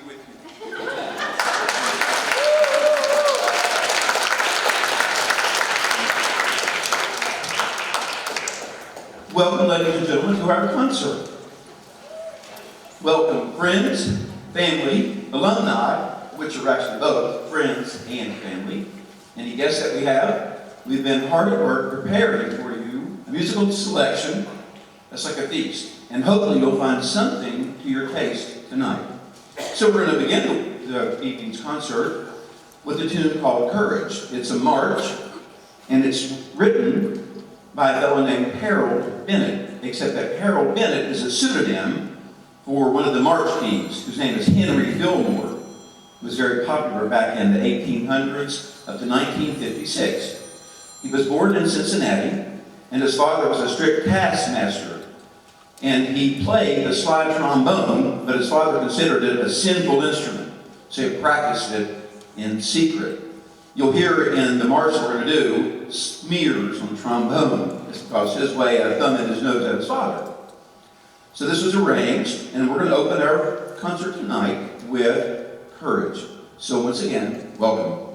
be with you. Welcome, ladies and gentlemen, to our concert. Welcome, friends, family, alumni, which are actually both friends and family. Any guests that we have? We've been hard at work preparing for you a musical selection that's like a feast. And hopefully you'll find something to your taste tonight. So we're going to begin the evening's concert with a tune called Courage. It's a march, and it's written by a fellow named Harold Bennett, except that Harold Bennett is a pseudonym for one of the march teams, whose name is Henry Fillmore, who was very popular back in the 1800s up to 1956. He was born in Cincinnati, and his father was a strict taskmaster. And he played the slide trombone, but his father considered it a sinful instrument, so he practiced it in secret. You'll hear in the march we're going to do smears on trombone. It's because his way of thumbing his nose at his father. So this was arranged, and we're going to open our concert tonight with Courage. So once again, welcome.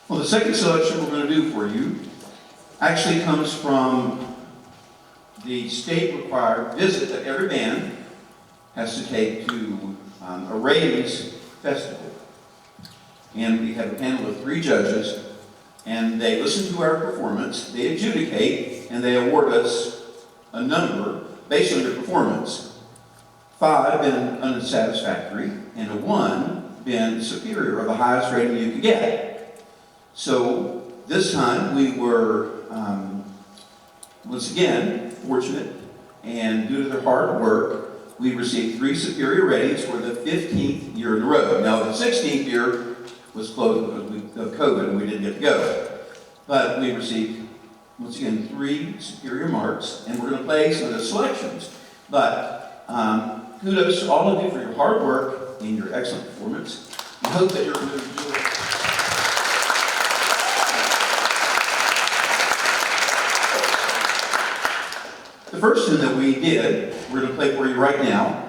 Well, the second selection we're going to do for you actually comes from the state-required visit that every band has to take to a Rays festival. And we have a panel of 3 judges, and they listen to our performance, they adjudicate, and they award us a number based on your performance. 5 been unsatisfactory, and a 1 been superior, or the highest rating you could get. So this time we were, once again, fortunate, and due to their hard work, we received 3 superior ratings for the 15th year in a row. Now the 16th year was closed because we of COVID, and we didn't get to go. But we received, once again, 3 superior marks, and we're going to play some of the selections. But kudos to all of you for your hard work and your excellent performance. We hope that you're going to enjoy it. The first tune that we did, we're going to play for you right now.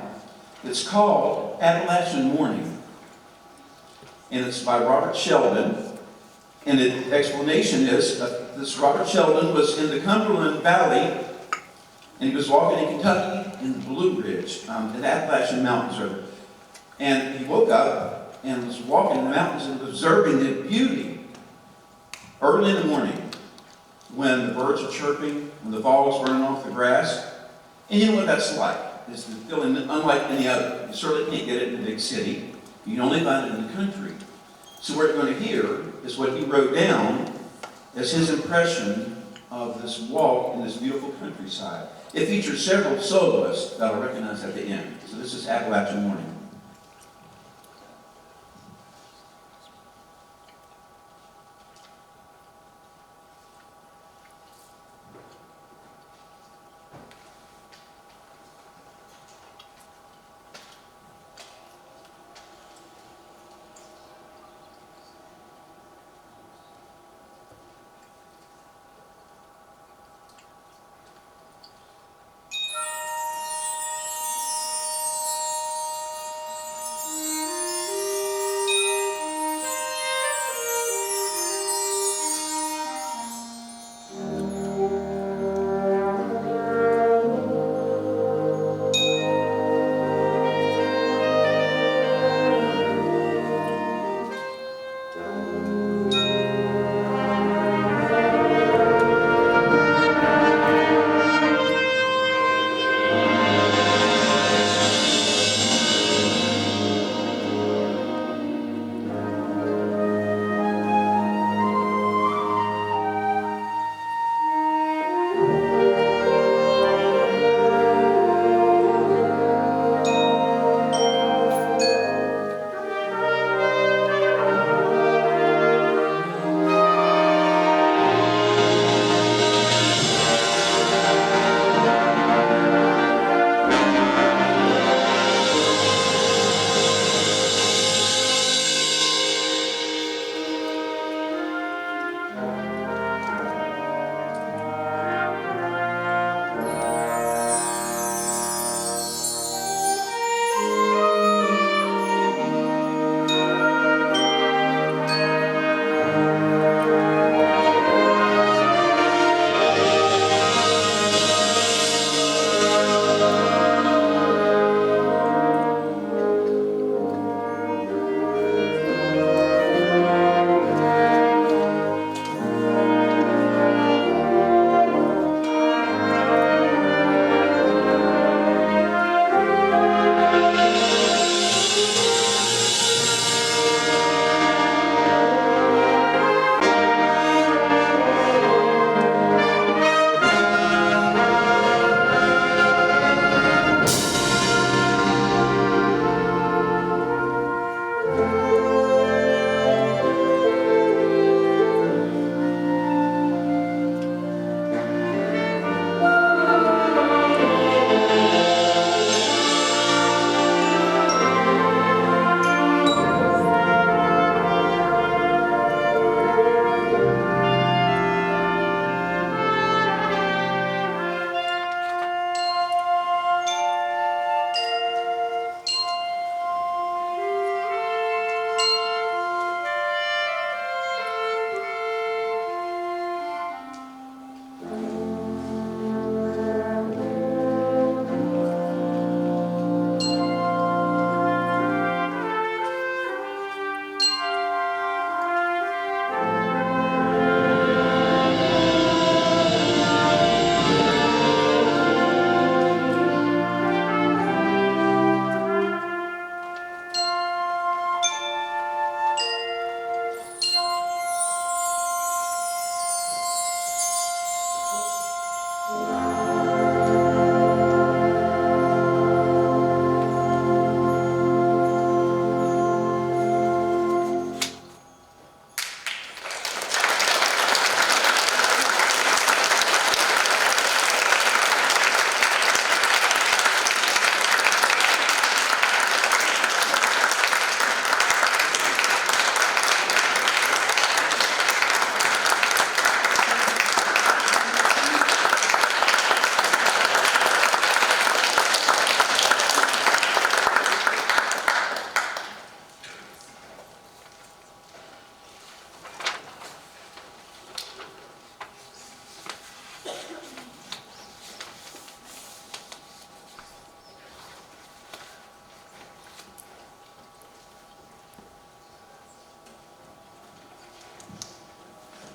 It's called Appalachian Morning. And it's by Robert Sheldon. And the explanation is this Robert Sheldon was in the Cumberland Valley, and he was walking in Kentucky in the Blue Ridge, in the Appalachian Mountains River. And he woke up and was walking in the mountains and observing the beauty early in the morning when the birds are chirping, when the fall is running off the grass. And you know what that's like. It's the feeling unlike any other. You certainly can't get it in a big city. You can only find it in the country. So what you're going to hear is what he wrote down as his impression of this walk in this beautiful countryside. It features several soloists that I'll recognize at the end. So this is Appalachian Morning.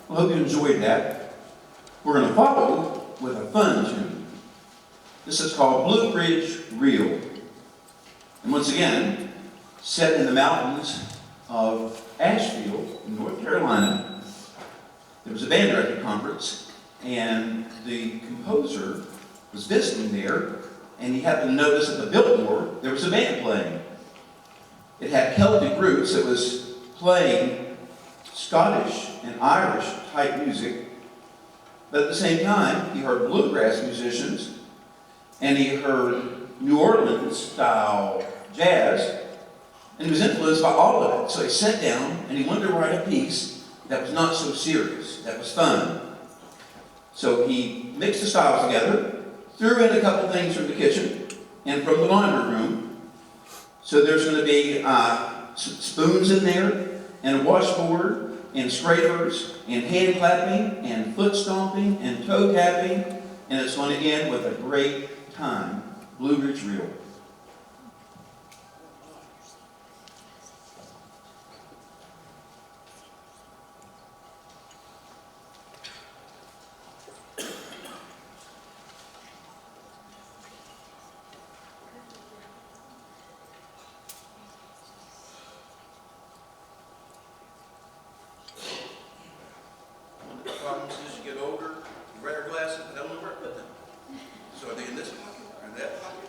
I hope you enjoyed that. We're going to follow with a fun tune. This is called Blue Ridge Reel. And once again, set in the mountains of Asheville, in North Carolina. There was a band director conference, and the composer was visiting there, and he happened to notice at the Biltmore there was a band playing. It had Celtic roots. It was playing Scottish and Irish type music, but at the same time, he heard bluegrass musicians, and he heard New Orleans style jazz, and he was influenced by all of it. So he sat down and he wanted to write a piece that was not so serious, that was fun. So he mixed the styles together, threw in a couple things from the kitchen and from the laundry room. So there's going to be spoons in there, and a washboard, and scrapers, and hand clapping, and foot stomping, and toe tapping, and it's going to end with a great time. Blue Ridge Reel. Problems as you get older, you wear glasses, but I don't know where to put them. So are they in this pocket or in that pocket?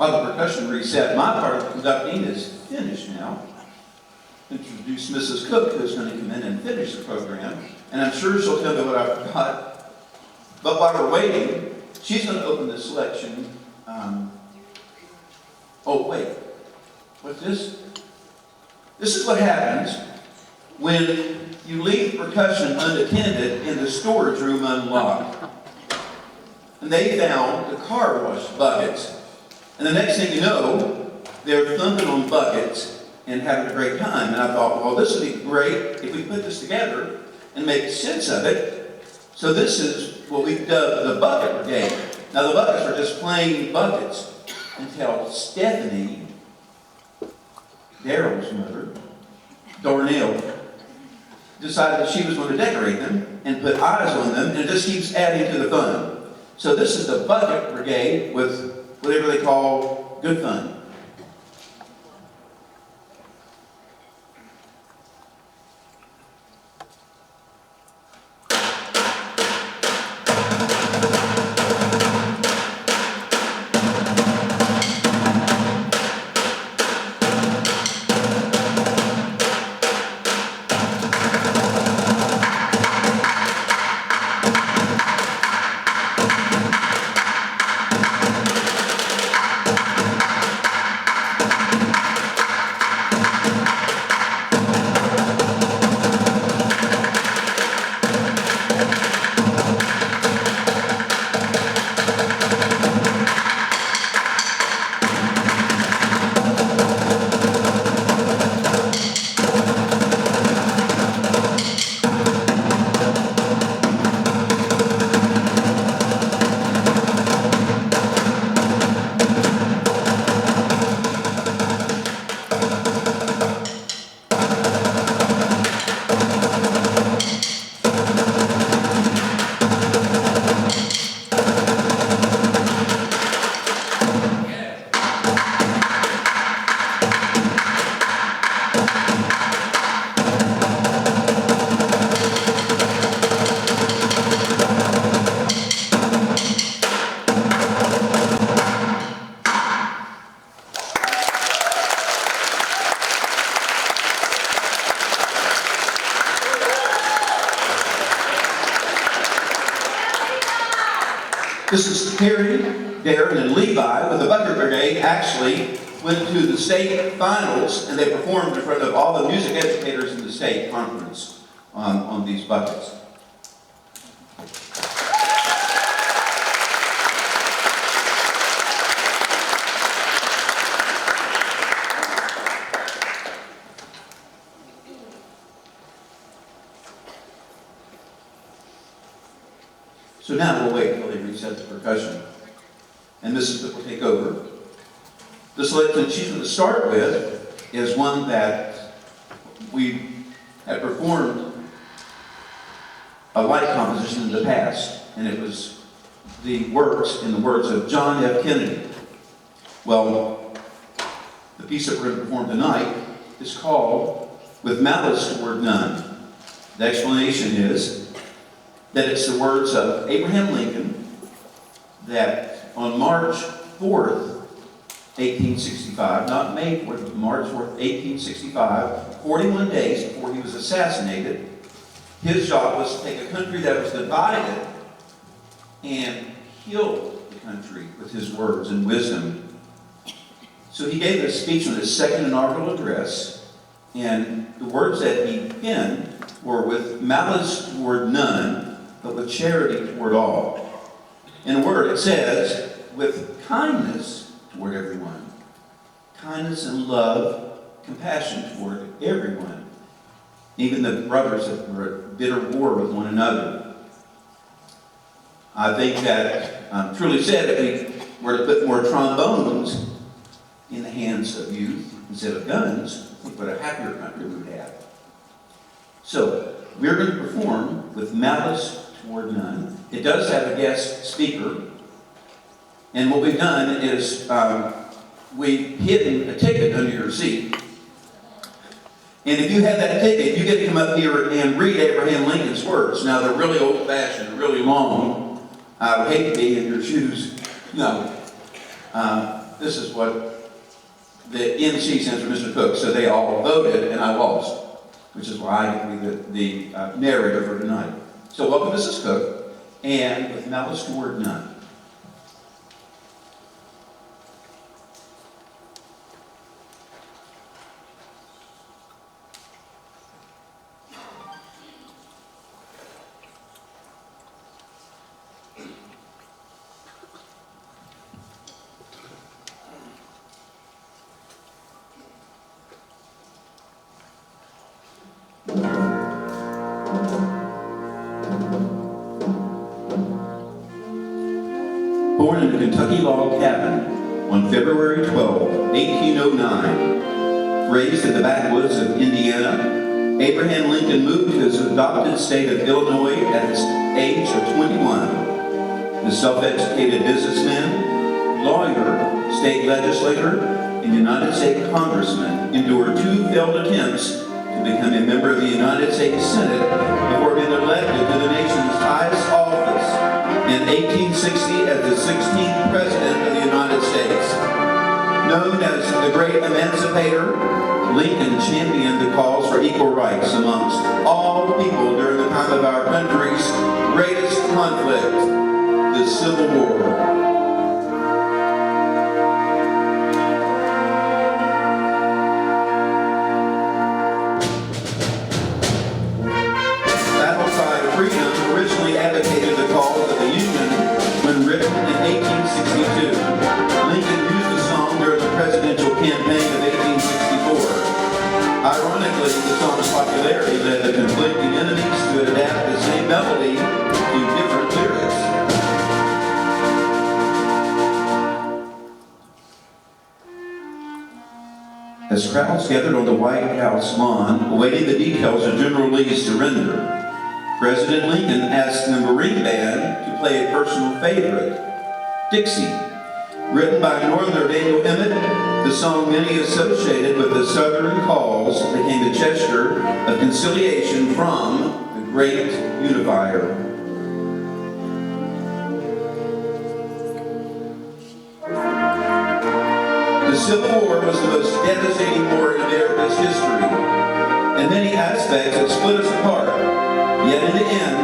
While the percussion reset, my part of conducting is finished now. Introduce Mrs. Cook, who's going to come in and finish the program. And I'm sure she'll tell me what I forgot. But while we're waiting, she's going to open the selection. Oh, wait. What's this? This is what happens when you leave percussion unattended in the storage room unlocked. And they found the car wash buckets. And the next thing you know, they're thumping on buckets and having a great time. And I thought, well, this would be great if we put this together and make sense of it. So this is what we've dubbed the Bucket Brigade. Now the buckets are just plain buckets until Stephanie, Daryl's mother, Darnell, decided that she was going to decorate them and put eyes on them, and it just keeps adding to the fun. So this is the Bucket Brigade with whatever they call good fun. This is Terry, Darren, and Levi with the Bucket Brigade. Actually went to the state finals, and they performed in front of all the music educators in the state conference on these buckets. So now we'll wait until they reset the percussion. And Mrs. Cook will take over. The selection she's going to start with is one that we had performed a light composition in the past, and it was the works in the words of John F. Kennedy. Well, the piece that we're going to perform tonight is called With Malice Toward None. The explanation is that it's the words of Abraham Lincoln that on March 4th, 1865, not May 4th, but March 4th, 1865, 41 days before he was assassinated, his job was to take a country that was divided and heal the country with his words and wisdom. So he gave a speech on his second inaugural address, and the words that he penned were with malice toward none, but with charity toward all. In a word, it says, with kindness toward everyone. Kindness and love, compassion toward everyone. Even the brothers that were at bitter war with one another. I think that, truly said, if we were to put more trombones in the hands of youth instead of guns, what a happier country we would have. So, we're going to perform with malice toward none. It does have a guest speaker. And what we've done is we've hidden a ticket under your seat. And if you have that ticket, you get to come up here and read Abraham Lincoln's words. Now, they're really old-fashioned, really long. I would hate to be in your shoes. No. this is what the MC stands for Mr. Cook. So they all voted, and I lost, which is why I get to be the narrator for tonight. So welcome, Mrs. Cook, and with malice toward none. Born in a Kentucky log cabin on February 12, 1809, raised in the backwoods of Indiana, Abraham Lincoln moved to his adopted state of Illinois at the age of 21. The self-educated businessman, lawyer, state legislator, and United States congressman endured 2 failed attempts to become a member of the United States Senate before being elected to the nation's highest office in 1860 as the 16th President of the United States. Known as the Great Emancipator, Lincoln championed the cause for equal rights amongst all people during the time of our country's greatest conflict, the Civil War. Advocated the cause of the Union when written in 1862. Lincoln used the song during the presidential campaign of 1864. Ironically, the song's popularity led the conflicting enemies to adapt the same melody to different lyrics. As crowds gathered on the White House lawn, awaiting the details of General Lee's surrender, President Lincoln asked the Marine Band to play a personal favorite, Dixie. Written by Northerner Daniel Emmett, the song many associated with the Southern cause became a gesture of conciliation from the great unifier. The Civil War was the most devastating war in America's history. In many aspects, it split us apart. Yet in the end,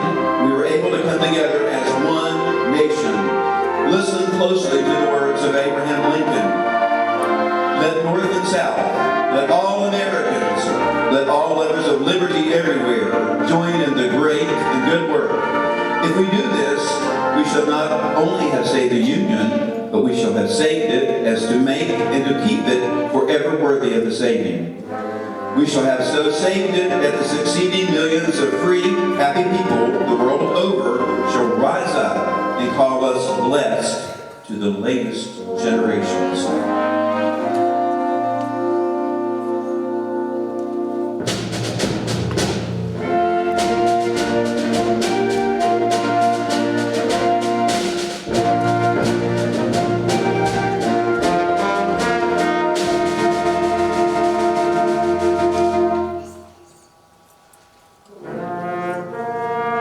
we were able to come together as one nation. Listen closely to the words of Abraham Lincoln. Let North and South, let all Americans, let all lovers of liberty everywhere join in the great and good work. If we do this, we shall not only have saved the Union, but we shall have saved it as to make and to keep it forever worthy of the saving. We shall have so saved it that the succeeding millions of free, happy people the world over shall rise up and call us blessed to the latest generations.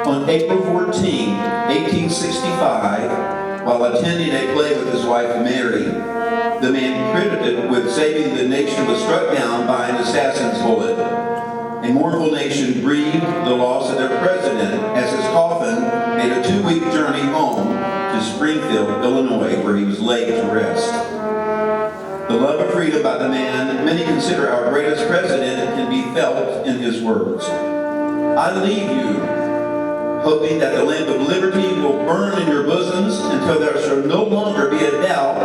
On April 14, 1865, while attending a play with his wife Mary, the man credited with saving the nation was struck down by an assassin's bullet. A mournful nation grieved the loss of their president as his coffin made a 2-week journey home to Springfield, Illinois, where he was laid to rest. The love of freedom by the man many consider our greatest president can be felt in his words. I leave you, hoping that the lamp of liberty will burn in your bosoms until there shall no longer be a doubt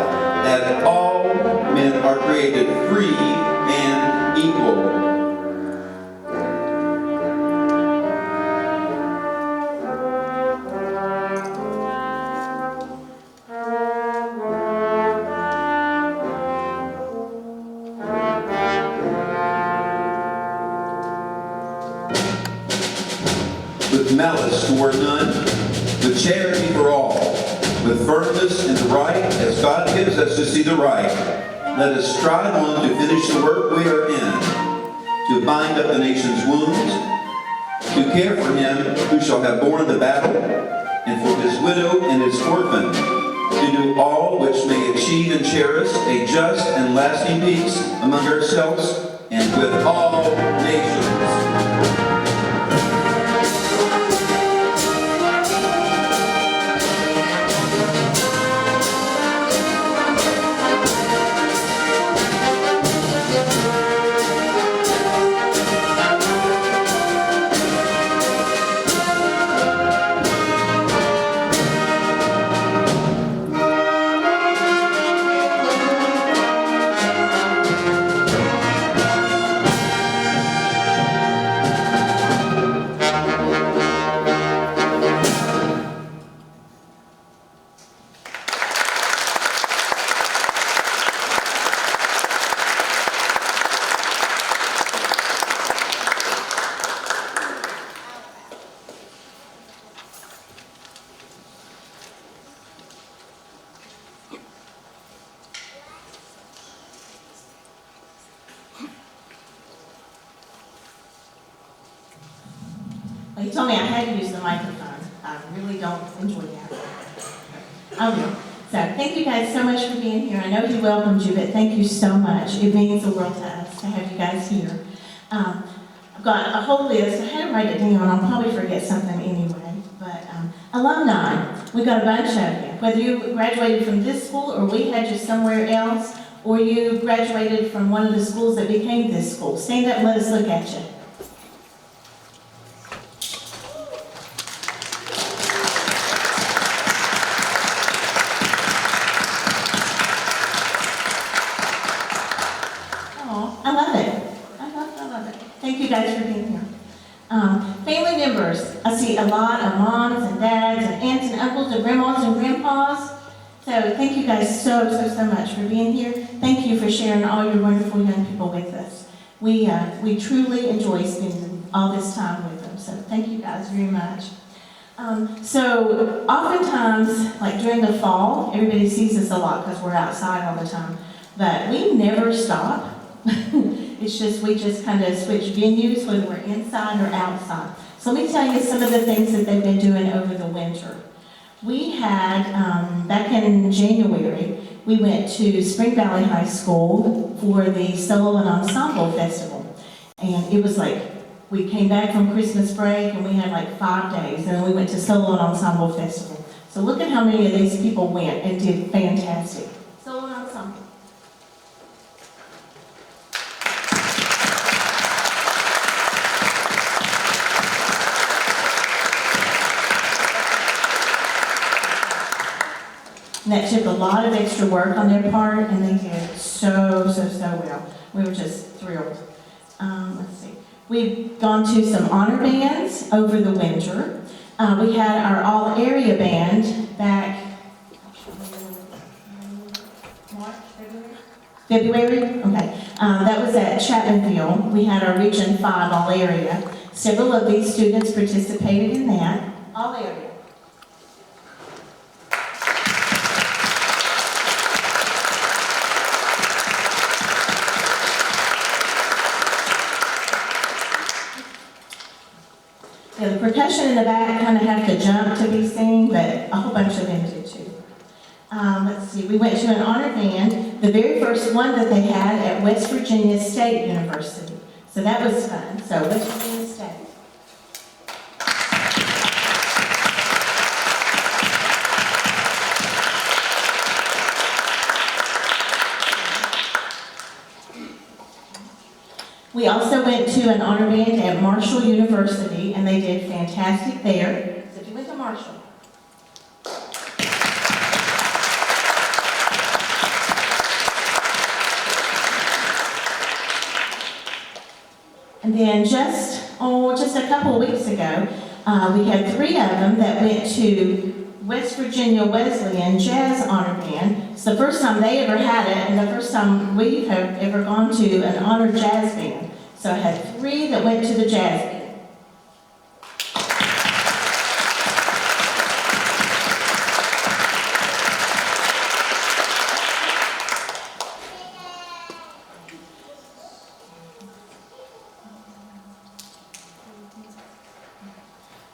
that all men are created free and equal. With malice toward none, with charity for all, with firmness in the right, as God gives us to see the right, let us strive on to finish the work we are in, to bind up the nation's wounds, to care for him who shall have borne the battle, and for his widow and his orphan, to do all which may achieve and cherish a just and lasting peace among ourselves and with all nations. Well, he told me I had to use the microphone. I really don't enjoy that. I will. So thank you guys so much for being here. I know he welcomed you, but thank you so much. It means the world to us to have you guys here. I've got a whole list. I had to write it down. I'll probably forget something anyway. But alumni, we got a bunch of you. Whether you graduated from this school or we had you somewhere else, or you graduated from one of the schools that became this school, stand up and let us look at you. I love it. I love it. Thank you guys for being here. Family members. I see a lot of moms and dads and aunts and uncles and grandmas and grandpas. So thank you guys so much for being here. Thank you for sharing all your wonderful young people with us. We truly enjoy spending all this time with them. So thank you guys very much. So oftentimes, like during the fall, everybody sees us a lot because we're outside all the time. But we never stop. It's just, we just kind of switch venues, whether we're inside or outside. So let me tell you some of the things that they've been doing over the winter. We had, back in January, we went to Spring Valley High School for the Solo and Ensemble Festival. And it was like, we came back from Christmas break and we had like 5 days, and then we went to Solo and Ensemble Festival. So look at how many of these people went and did fantastic. Solo and Ensemble. And that took a lot of extra work on their part, and they did so well. We were just thrilled. Let's see. We've gone to some honor bands over the winter. We had our all-area band back February? Okay. That was at Chapmanville. We had our Region 5 all-area. Several of these students participated in that. All-area. Yeah, the percussion in the back kind of have to jump to be seen, but a whole bunch of them did too. Let's see, we went to an honor band, the very first one that they had at West Virginia State University. So that was fun. So West Virginia State. We also went to an honor band at Marshall University, and they did fantastic there. So if you went to Marshall. And then just a couple of weeks ago, we had 3 of them that went to West Virginia Wesleyan Jazz Honor Band. It's the first time they ever had it, and the first time we have ever gone to an honor jazz band. So I had 3 that went to the jazz band.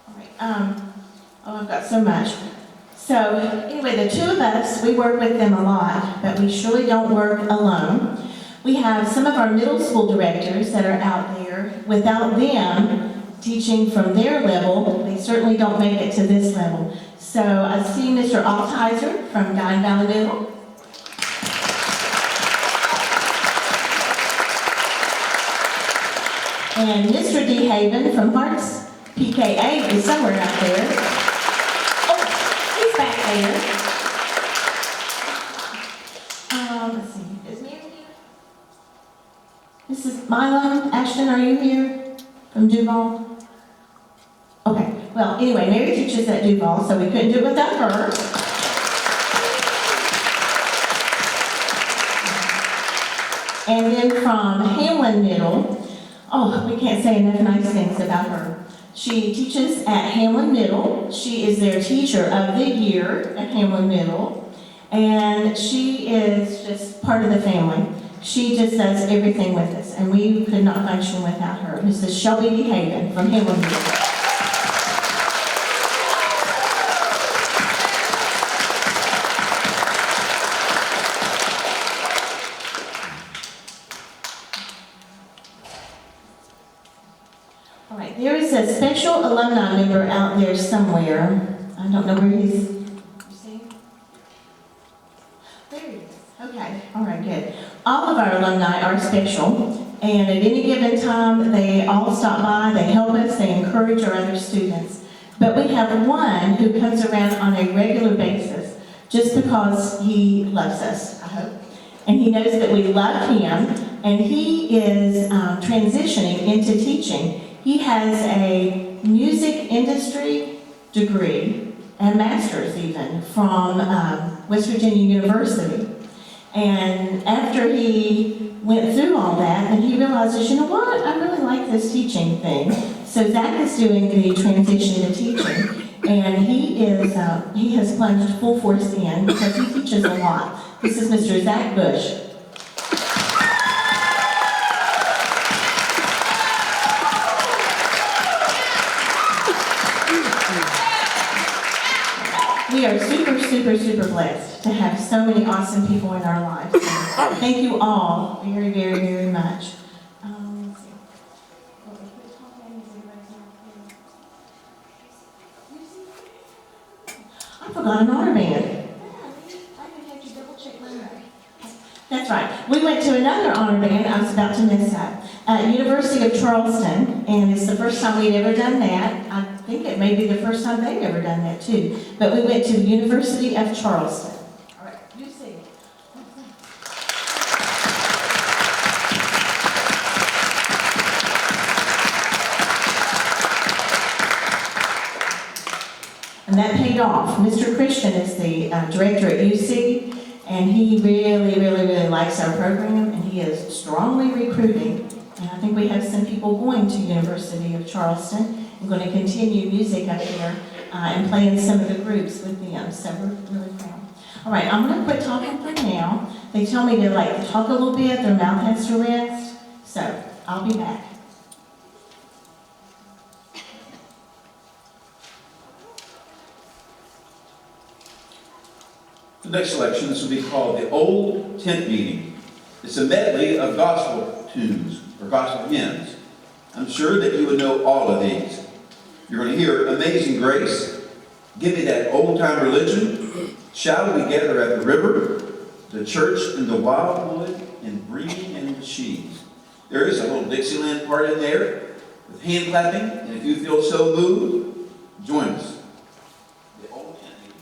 All right. I've got so much. So anyway, the two of us, we work with them a lot, but we surely don't work alone. We have some of our middle school directors that are out there. Without them teaching from their level, they certainly don't make it to this level. So I see Mr. Altizer from Guide Valley Middle. And Mr. D. Haven from Harts PKA is somewhere out there. Oh, he's back there. Let's see, is Mary here? Mrs. Milo Ashton, are you here? From Duval? Okay, well, anyway, Mary teaches at Duval, so we couldn't do it without her. And then from Hamlin Middle, oh, we can't say enough nice things about her. She teaches at Hamlin Middle. She is their teacher of the year at Hamlin Middle. And she is just part of the family. She just does everything with us, and we could not function without her. Mrs. Shelby D. Haven from Hamlin Middle. All right, there is a special alumni member out there somewhere. I don't know where he's. You see? There he is. Okay, all right, good. All of our alumni are special, and at any given time, they all stop by, they help us, they encourage our other students. But we have one who comes around on a regular basis just because he loves us, I hope. And he knows that we love him, and he is transitioning into teaching. He has a music industry degree, and master's even, from West Virginia University. And after he went through all that, and he realizes, you know what, I really like this teaching thing. So Zach is doing the transition to teaching, and he has plunged full force in because he teaches a lot. This is Mr. Zach Bush. We are super, super, super blessed to have so many awesome people in our lives. So thank you all very, very, very much. Let's see. I forgot an honor band. I can have you double check my notes. That's right. We went to another honor band I was about to mess up at University of Charleston, and it's the first time we'd ever done that. I think it may be the first time they've ever done that too. But we went to the University of Charleston. All right, you see. And that paid off. Mr. Christian is the director at UC, and he really, really, really likes our program, and he is strongly recruiting. And I think we have some people going to University of Charleston. I'm going to continue music up here and play in some of the groups with them, so we're really proud. All right, I'm going to quit talking for now. They tell me to talk a little bit, their mouth has to rest, so I'll be back. The next selection, this will be called the Old Tent Meeting. It's a medley of gospel tunes, or gospel hymns. I'm sure that you would know all of these. You're going to hear Amazing Grace, Give Me That Old Time Religion, Shall We Gather at the River, The Church in the Wildwood, and Breathing in the Sheaves. There is a little Dixieland part in there with hand clapping, and if you feel so moved, join us. The Old Tent Meeting.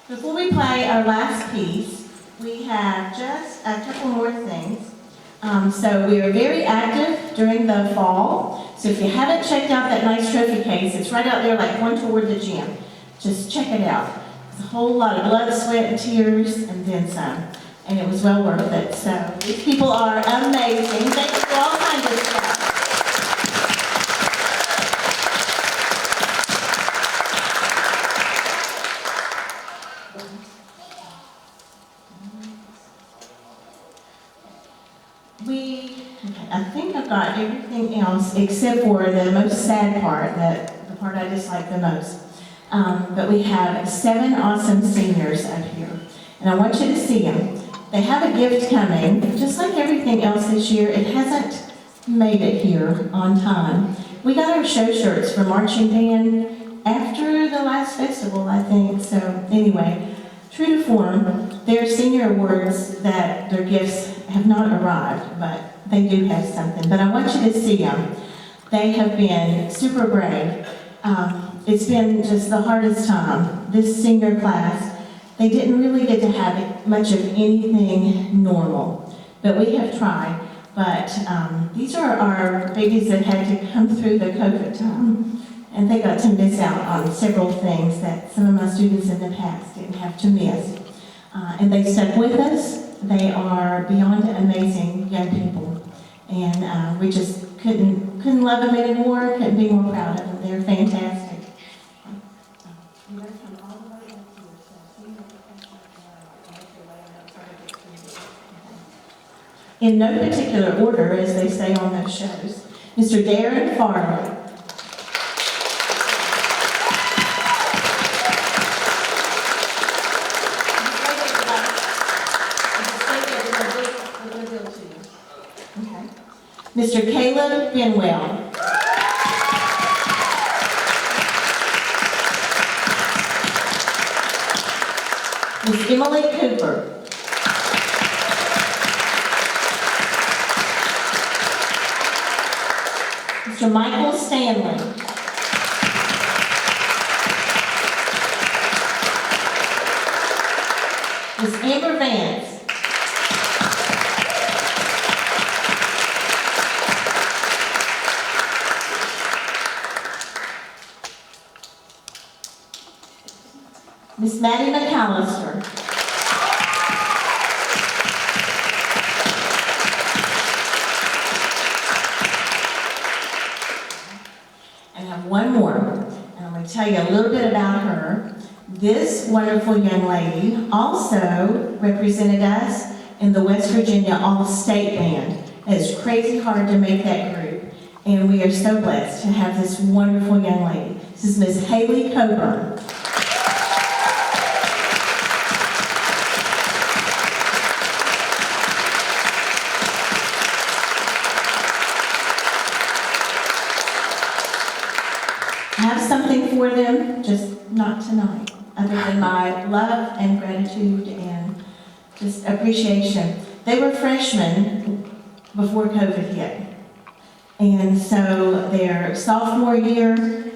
Before we play our last piece, we have just a couple more things. So we are very active during the fall. So if you haven't checked out that nice trophy case, it's right out there like one toward the gym. Just check it out. It's a whole lot of blood, sweat, and tears, and then some. And it was well worth it. So these people are amazing. Thank you for all kinds of stuff. I think I've got everything else except for the most sad part, the part I dislike the most. But we have 7 awesome seniors up here, and I want you to see them. They have a gift coming, just like everything else this year. It hasn't made it here on time. We got our show shirts for marching band after the last festival, I think. So anyway, true to form, their senior awards that their gifts have not arrived, but they do have something. But I want you to see them. They have been super brave. It's been just the hardest time. This senior class, they didn't really get to have much of anything normal, but we have tried. But these are our babies that had to come through the COVID time, and they got to miss out on several things that some of my students in the past didn't have to miss. And they stuck with us. They are beyond amazing young people, and we just couldn't love them anymore, couldn't be more proud of them. They're fantastic. In no particular order, as they say on those shows, Mr. Darren Farley. Okay. Mr. Caleb Benwell. Ms. Emily Cooper. Mr. Michael Stanley. Ms. Amber Vance. Miss Maddie McAllister. And I have one more, and I'm going to tell you a little bit about her. This wonderful young lady also represented us in the West Virginia All-State Band. It's crazy hard to make that group, and we are so blessed to have this wonderful young lady. This is Miss Haley Coburn. I have something for them, just not tonight, other than my love and gratitude and just appreciation. They were freshmen before COVID hit. And so their sophomore year,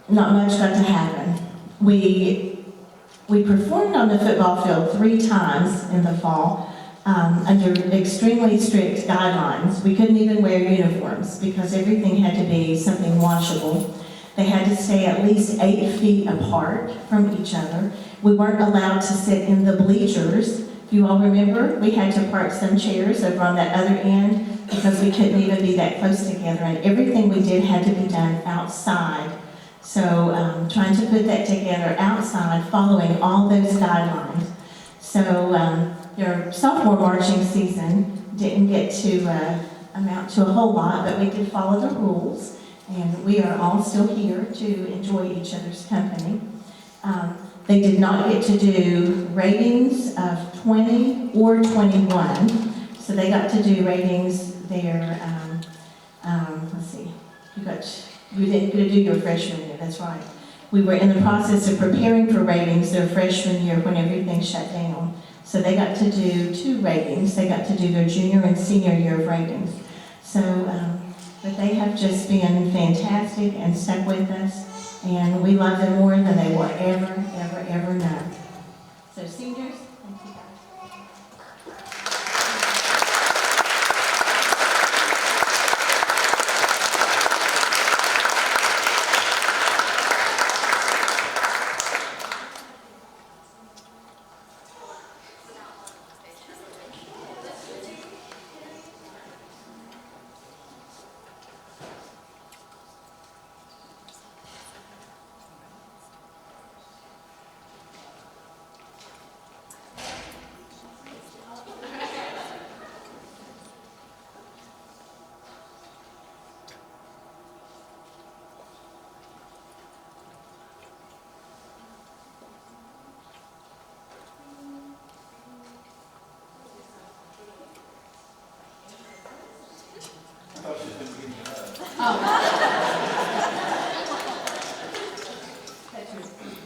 not much got to happen. We performed on the football field 3 times in the fall under extremely strict guidelines. We couldn't even wear uniforms because everything had to be something washable. They had to stay at least 8 feet apart from each other. We weren't allowed to sit in the bleachers. If you all remember, we had to park some chairs over on that other end because we couldn't even be that close together. And everything we did had to be done outside. So trying to put that together outside, following all those guidelines. So their sophomore marching season didn't get to amount to a whole lot, but we did follow the rules. And we are all still here to enjoy each other's company. They did not get to do ratings of 20 or 21, so they got to do ratings there. Let's see, you didn't get to do your freshman year, that's right. We were in the process of preparing for ratings their freshman year when everything shut down. So they got to do 2 ratings. They got to do their junior and senior year of ratings. So, but they have just been fantastic and stuck with us, and we love them more than they will ever know. So seniors, thank you guys.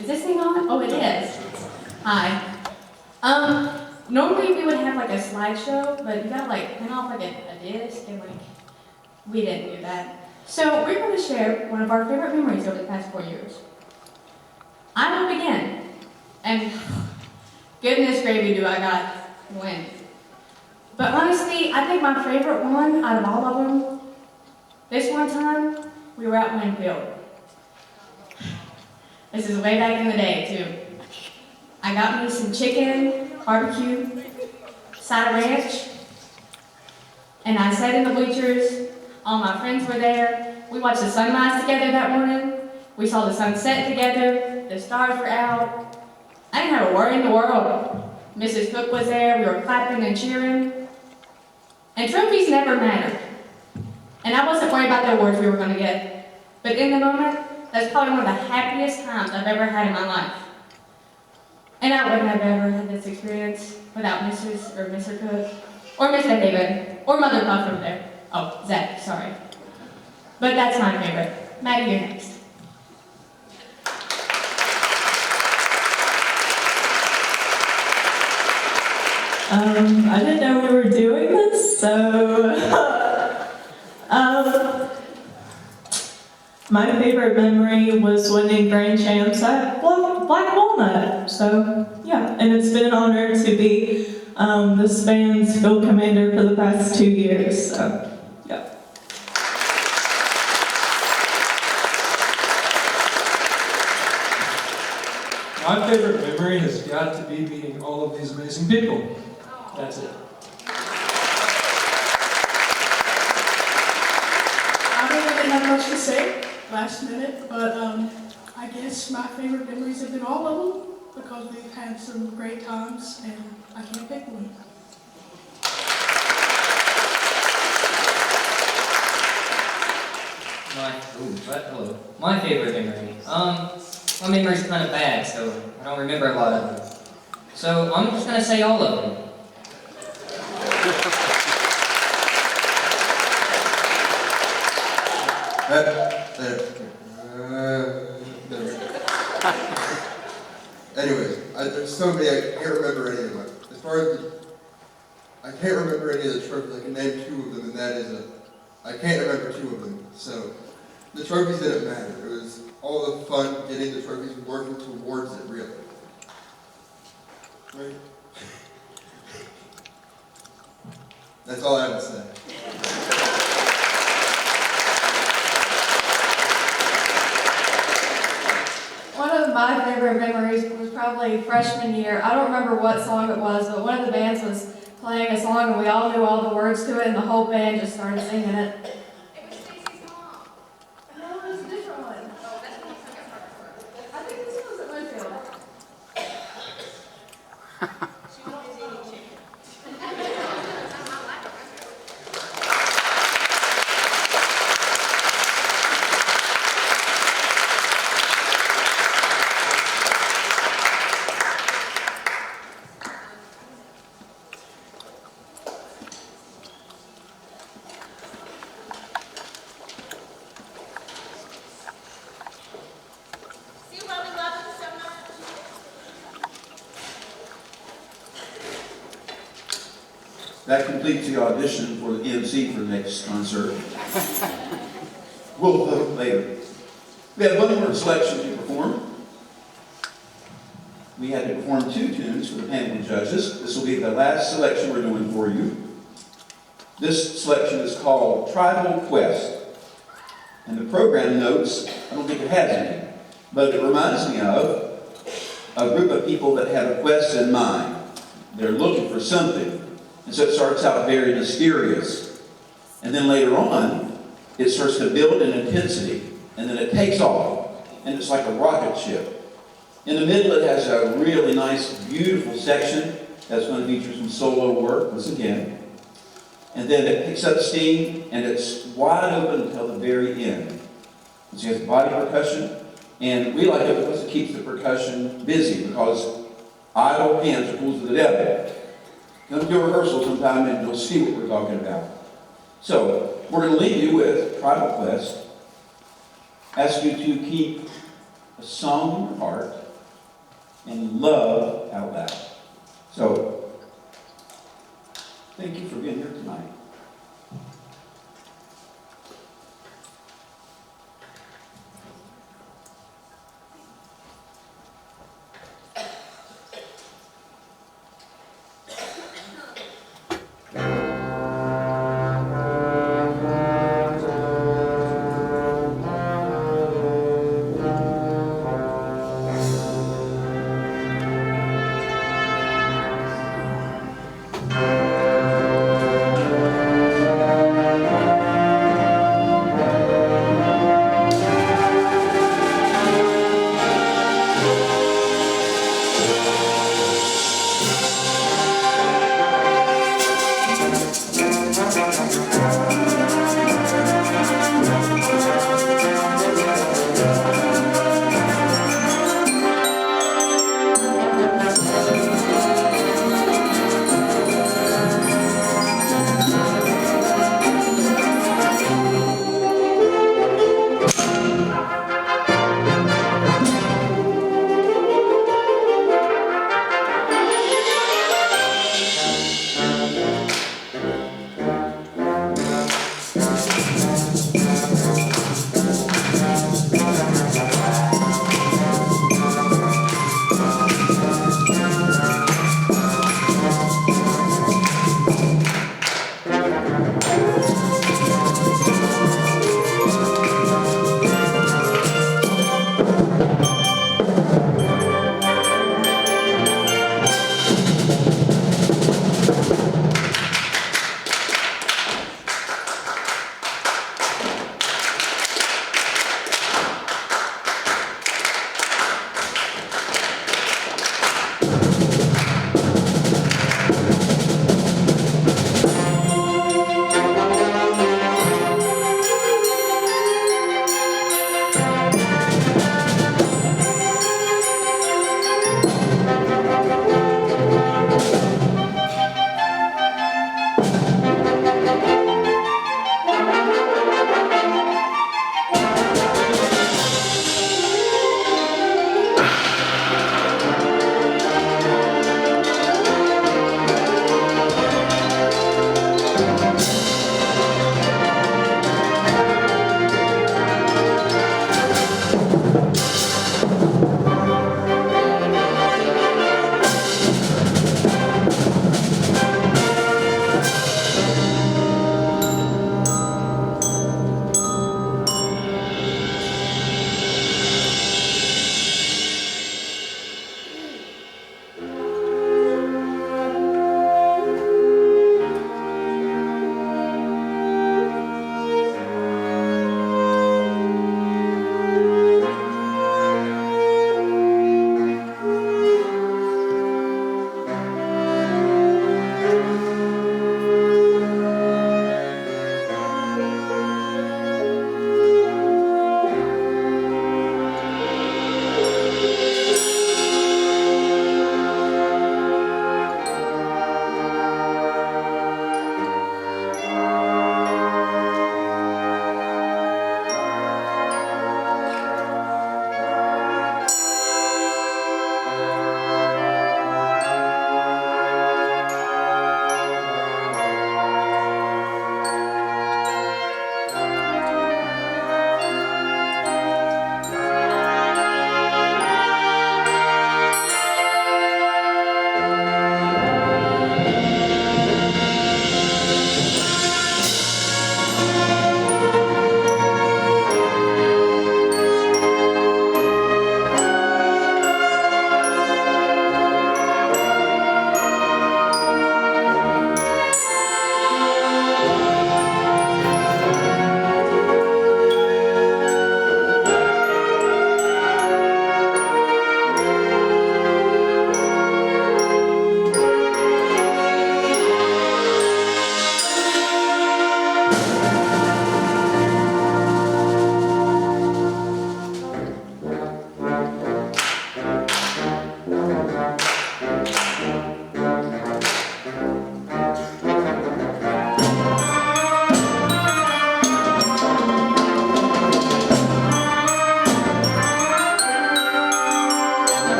Is this thing on? Oh, it is. Hi. Normally we would have like a slideshow, but you gotta like print off like a disc, and like we didn't do that. So we're going to share one of our favorite memories over the past 4 years. I will begin, and goodness gravy do I got when. But honestly, I think my favorite one out of all of them, this one time, we were at Winfield. This is way back in the day, too. I got me some chicken, barbecue, side of ranch, and I sat in the bleachers. All my friends were there. We watched the sunrise together that morning. We saw the sunset together. The stars were out. I didn't have a worry in the world. Mrs. Cook was there. We were clapping and cheering. And trophies never mattered. And I wasn't worried about the awards we were going to get. But in the moment, that's probably one of the happiest times I've ever had in my life. And I wouldn't have ever had this experience without Mrs. or Mr. Cook, or Mr. David, or Mother Puff over there. Oh, Zach, sorry. But that's my favorite. Maddie, you're next. I didn't know we were doing this, so my favorite memory was winning Grand Champs at Black Walnut. So yeah, and it's been an honor to be this band's field commander for the past 2 years. So yeah. My favorite memory has got to be meeting all of these amazing people. That's it. I really didn't have much to say last minute, but I guess my favorite memories have been all of them because we've had some great times and I can't pick one. My favorite memory. My memory's kind of bad, so I don't remember a lot of them. So I'm just gonna say all of them. Anyways, there's so many, I can't remember any of them. As far as I can't remember any of the trophies. I can name 2 of them, and that is I can't remember 2 of them. So the trophies didn't matter. It was all the fun getting the trophies and working towards it, really. Right? That's all I have to say. One of my favorite memories was probably freshman year. I don't remember what song it was, but one of the bands was playing a song and we all knew all the words to it and the whole band just started singing it. It was Stacy's mom. No, it was a different one. I think this was at Winfield. She always eating chicken. That completes the audition for the MC for the next concert. We'll vote later. We have one more selection to perform. We had to perform 2 tunes for the panel of judges. This will be the last selection we're doing for you. This selection is called Tribal Quest. And the program notes, I don't think it has any, but it reminds me of a group of people that have a quest in mind. They're looking for something. And so it starts out very mysterious. And then later on, it starts to build in intensity. And then it takes off. And it's like a rocket ship. In the middle, it has a really nice, beautiful section that's going to feature some solo work, once again. And then it picks up steam, and it's wide open until the very end. And so it has body percussion. And we like it because it keeps the percussion busy, because idle hands are tools of the devil. Come to a rehearsal sometime and you'll see what we're talking about. So, we're going to leave you with Tribal Quest. Ask you to keep a song in your heart and love out loud. So, thank you for being here tonight.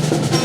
Thank you.